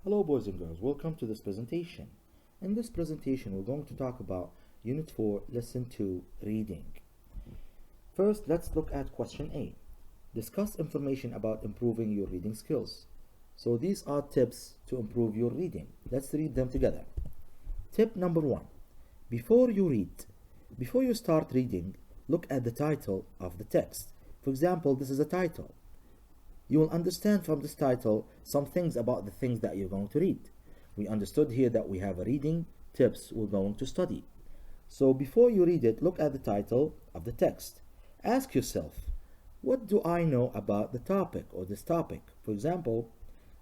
Hello boys and girls, welcome to this presentation. In this presentation we're going to talk about Unit 4, Lesson 2, Reading. First, let's look at question A. Discuss information about improving your reading skills. So these are tips to improve your reading. Let's read them together. Tip number 1. Before you start reading, look at the title of the text. For example, this is a title. You will understand from this title some things about the things that you're going to read. We understood here that we have a reading tips we're going to study. So before you read it, look at the title of the text. Ask yourself, what do I know about the topic or this topic? For example,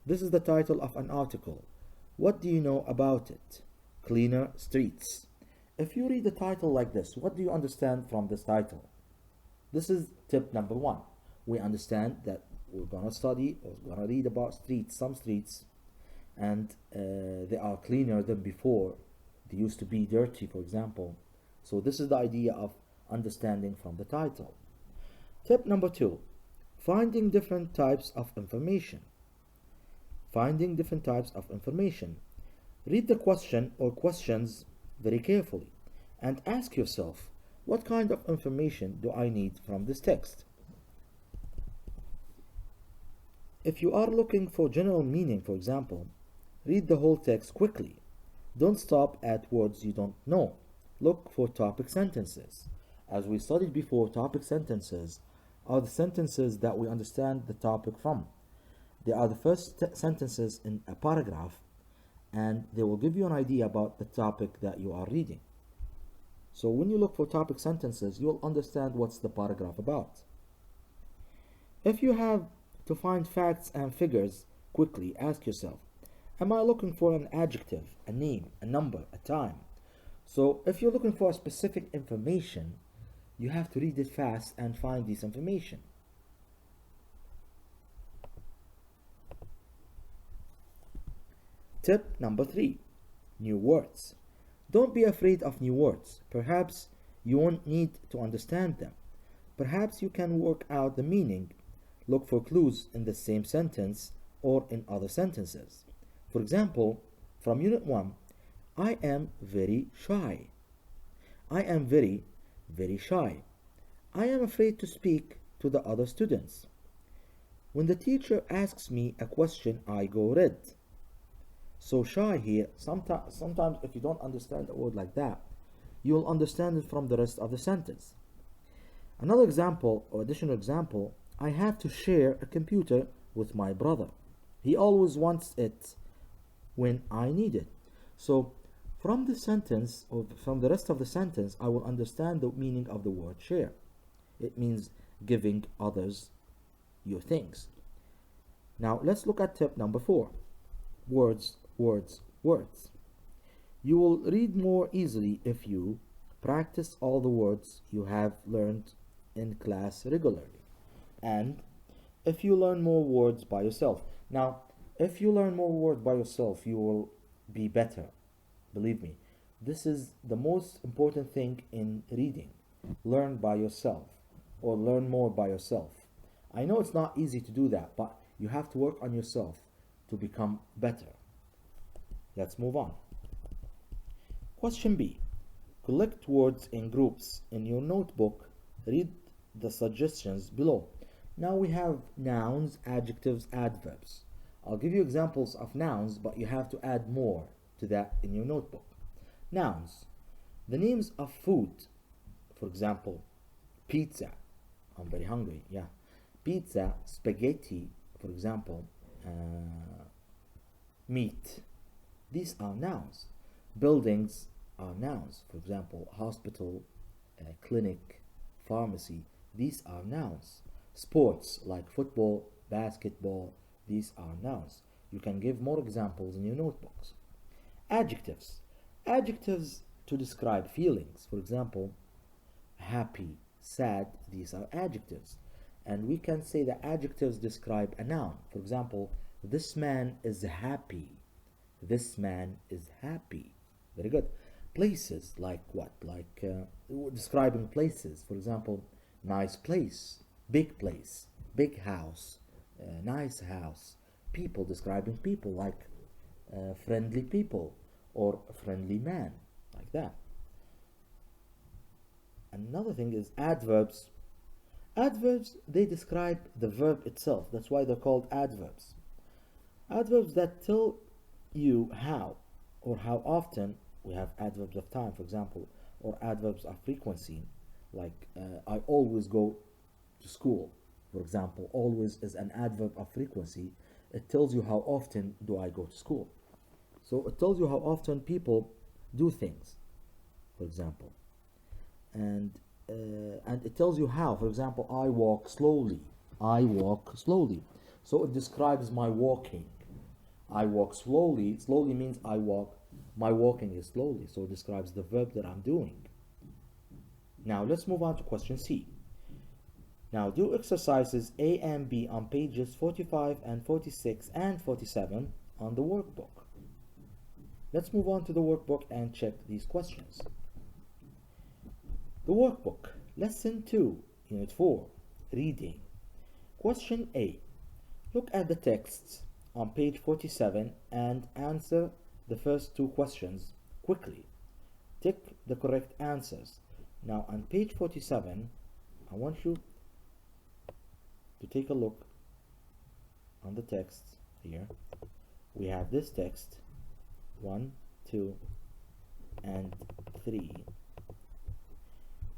this is the title of an article. What do you know about it? Cleaner streets. If you read the title like this, what do you understand from this title? This is tip number 1. We understand that we're going to study or we're going to read about some streets, and they are cleaner than before. They used to be dirty, for example. So this is the idea of understanding from the title. Tip number 2, finding different types of information. Finding different types of information. Read the question or questions very carefully and ask yourself, what kind of information do I need from this text? If you are looking for general meaning, for example, read the whole text quickly. Don't stop at words you don't know. Look for topic sentences. As we studied before, topic sentences are the sentences that we understand the topic from. They are the first sentences in a paragraph, and they will give you an idea about the topic that you are reading. So when you look for topic sentences, you'll understand what's the paragraph about. If you have to find facts and figures quickly, ask yourself, am I looking for an adjective, a name, a number, a time? So if you're looking for a specific information, you have to read it fast and find this information. Tip number 3, new words. Don't be afraid of new words. Perhaps you won't need to understand them. Perhaps you can work out the meaning. Look for clues in the same sentence or in other sentences. For example, from Unit 1, I am very shy. I am very, very shy. I am afraid to speak to the other students. When the teacher asks me a question, I go red. So shy here, sometimes if you don't understand a word like that, you'll understand it from the rest of the sentence. Another example or additional example, I have to share a computer with my brother. He always wants it when I need it. So from the sentence or from the rest of the sentence, I will understand the meaning of the word share. It means giving others your things. Now let's look at tip number 4. Words, words, words. You will read more easily if you practice all the words you have learned in class regularly. And if you learn more words by yourself. Now, if you learn more words by yourself, you will be better. Believe me, this is the most important thing in reading. Learn by yourself or learn more by yourself. I know it's not easy to do that, but you have to work on yourself to become better. Let's move on. Question B. Collect words in groups. In your notebook, read the suggestions below. Now we have nouns, adjectives, adverbs. I'll give you examples of nouns, but you have to add more to that in your notebook. Nouns. The names of food. For example, pizza. I'm very hungry. Yeah. Pizza, spaghetti, for example, meat. These are nouns. Buildings are nouns. For example, hospital, clinic, pharmacy. These are nouns. Sports like football, basketball, these are nouns. You can give more examples in your notebooks. Adjectives. Adjectives to describe feelings. For example, happy, sad, these are adjectives. And we can say that adjectives describe a noun. For example, this man is happy. This man is happy. Very good. Places, like what? Like describing places. For example, nice place, big house, nice house. People, describing people, like friendly people or friendly man, like that. Another thing is adverbs. Adverbs, they describe the verb itself. That's why they're called adverbs. Adverbs that tell you how or how often. We have adverbs of time, for example, or adverbs of frequency, like I always go to school, for example. Always is an adverb of frequency. It tells you how often do I go to school. So it tells you how often people do things, for example. And it tells you how. For example, I walk slowly. I walk slowly. So it describes my walking. I walk slowly. Slowly means I walk. My walking is slowly. So it describes the verb that I'm doing. Now let's move on to question C. Now do exercises A and B on pages 45 and 46 and 47 on the workbook. Let's move on to the workbook and check these questions. The workbook, lesson 2, unit 4, reading. Question A. Look at the texts on page 47 and answer the first two questions quickly. Tick the correct answers. Now on page 47, I want you to take a look on the text here. We have this text 1, 2, and 3.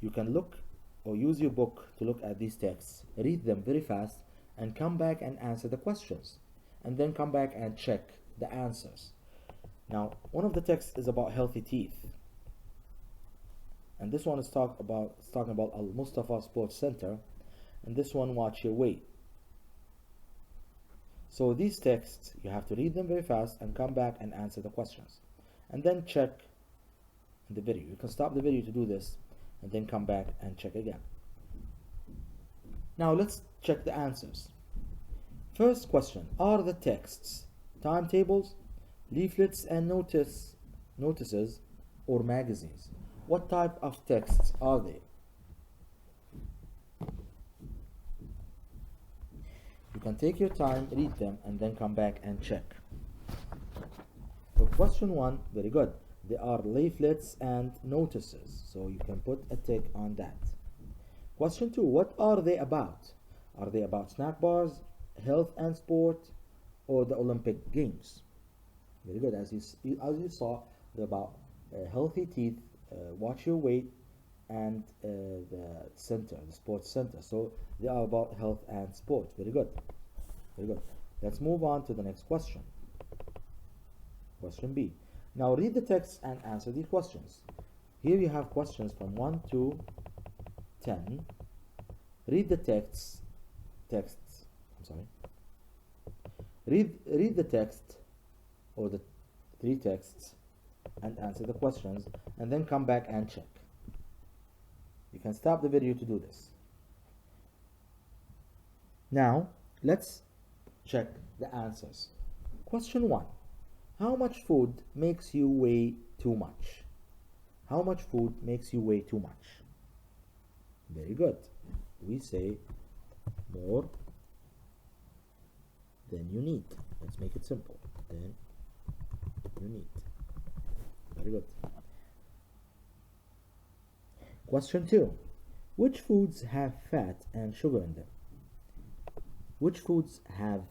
You can look or use your book to look at these texts, read them very fast, and come back and answer the questions, and then come back and check the answers. Now, one of the texts is about healthy teeth, and this one is talking about Al Mustafa Sports Center, and this one, watch your weight. So these texts, you have to read them very fast and come back and answer the questions, and then check the video. You can stop the video to do this, and then come back and check again. Now let's check the answers. First question, are the texts timetables, leaflets and notices, or magazines? What type of texts are they? You can take your time, read them, and then come back and check. For question 1, very good. They are leaflets and notices, so you can put a tick on that. Question 2, what are they about? Are they about snack bars, health and sport, or the Olympic Games? Very good. As you saw, they're about healthy teeth, watch your weight, and the sports center. So they are about health and sport. Very good. Very good. Let's move on to the next question. Question B. Now read the text and answer these questions. Here you have questions from 1 to 10. Read the texts. Read the text or the 3 texts and answer the questions, and then come back and check. You can stop the video to do this. Now let's check the answers. Question 1. How much food makes you weigh too much? How much food makes you weigh too much? Very good. We say more than you need. Let's make it simple. Than you need. Very good. Question 2. Which foods have fat and sugar in them? Which foods have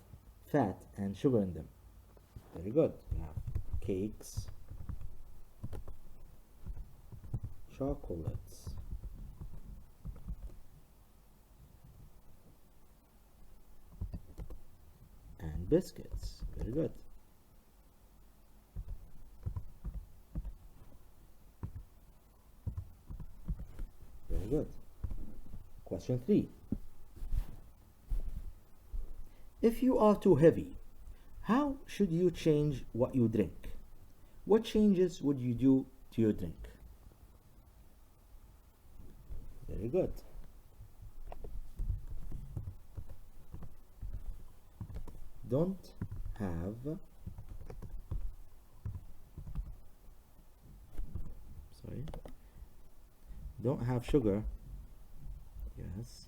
fat and sugar in them? Very good. We have cakes, chocolates, and biscuits. Very good. Very good. Question 3. If you are too heavy, how should you change what you drink? What changes would you do to your drink? Very good. Don't have don't have sugar. Yes.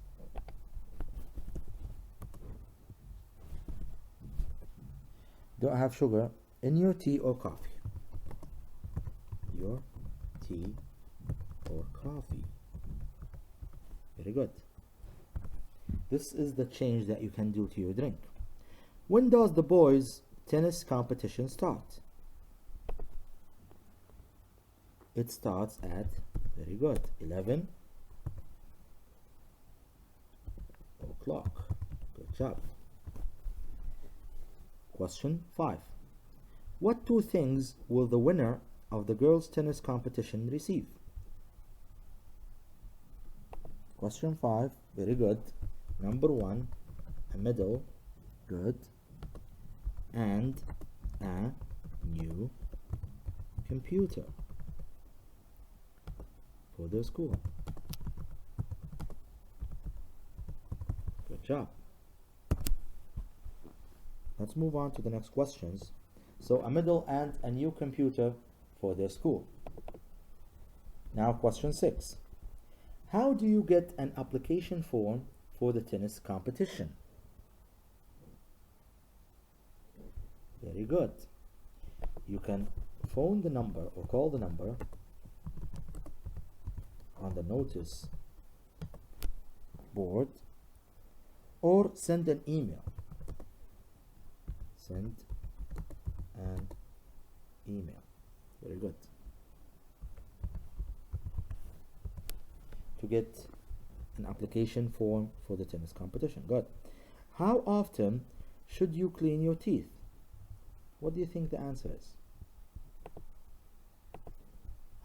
Don't have sugar In your tea or coffee. Your tea or coffee. Very good. This is the change that you can do to your drink. When does the boys' tennis competition start? It starts at, very good, 11 o'clock. Good job. Question 5. What two things will the winner of the girls' tennis competition receive? Question 5, very good. Number 1, a medal, good, and a new computer for their school. Good job. Let's move on to the next questions. So a medal and a new computer for their school. Now question 6. How do you get an application form for the tennis competition? Very good. You can phone the number or call the number on the notice board or send an email. Send an email. Very good. To get an application form for the tennis competition. Good. How often should you clean your teeth? What do you think the answer is?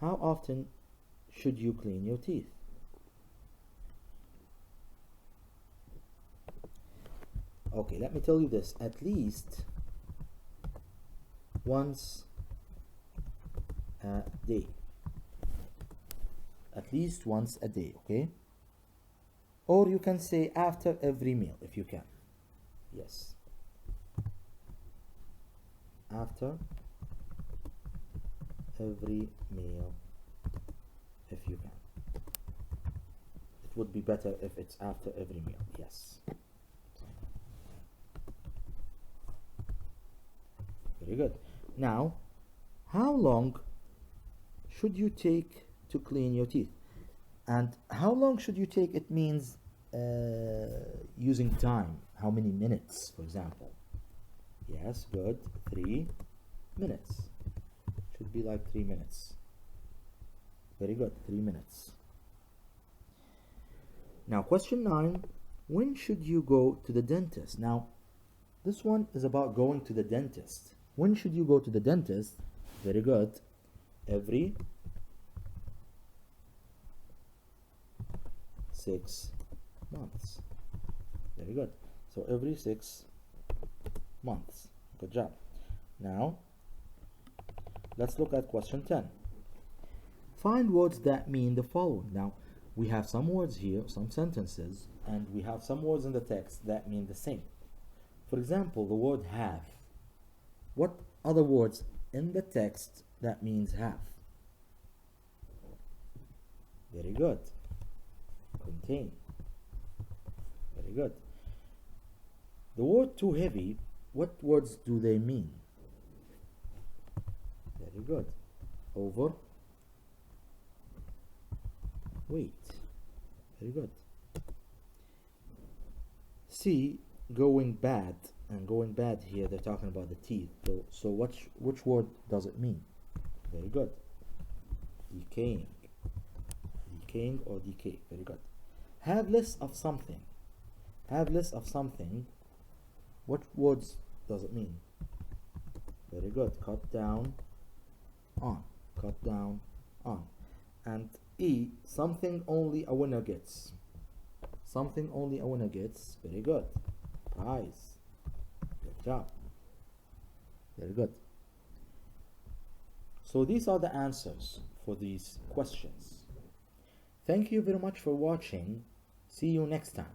How often should you clean your teeth? Okay, let me tell you this. At least once a day. At least once a day, okay? Or you can say after every meal if you can. Yes. After every meal if you can. It would be better if it's after every meal. Yes. Very good. Now, how long should you take to clean your teeth? And how long should you take? It means using time. How many minutes, for example? Yes, good. 3 minutes. Should be like 3 minutes. Very good. 3 minutes. Now, question 9. When should you go to the dentist? Now, this one is about going to the dentist. When should you go to the dentist? Very good. Every 6 months. Very good. So every 6 months. Good job. Now, let's look at question 10. Find words that mean the following. Now, we have some words here, some sentences, and we have some words in the text that mean the same. For example, the word have. What other words in the text that means have? Very good. Contain. Very good. The word too heavy, what words do they mean? Very good. Over. Weight. Very good. See, going bad. And going bad here, they're talking about the teeth. So which word does it mean? Very good. Decaying. Decaying or decay. Very good. Have less of something. Have less of something. What words does it mean? Very good. Cut down on. Cut down on. And E, something only a winner gets. Something only a winner gets. Very good. Prize. Good job. Very good. So these are the answers for these questions. Thank you very much for watching. See you next time.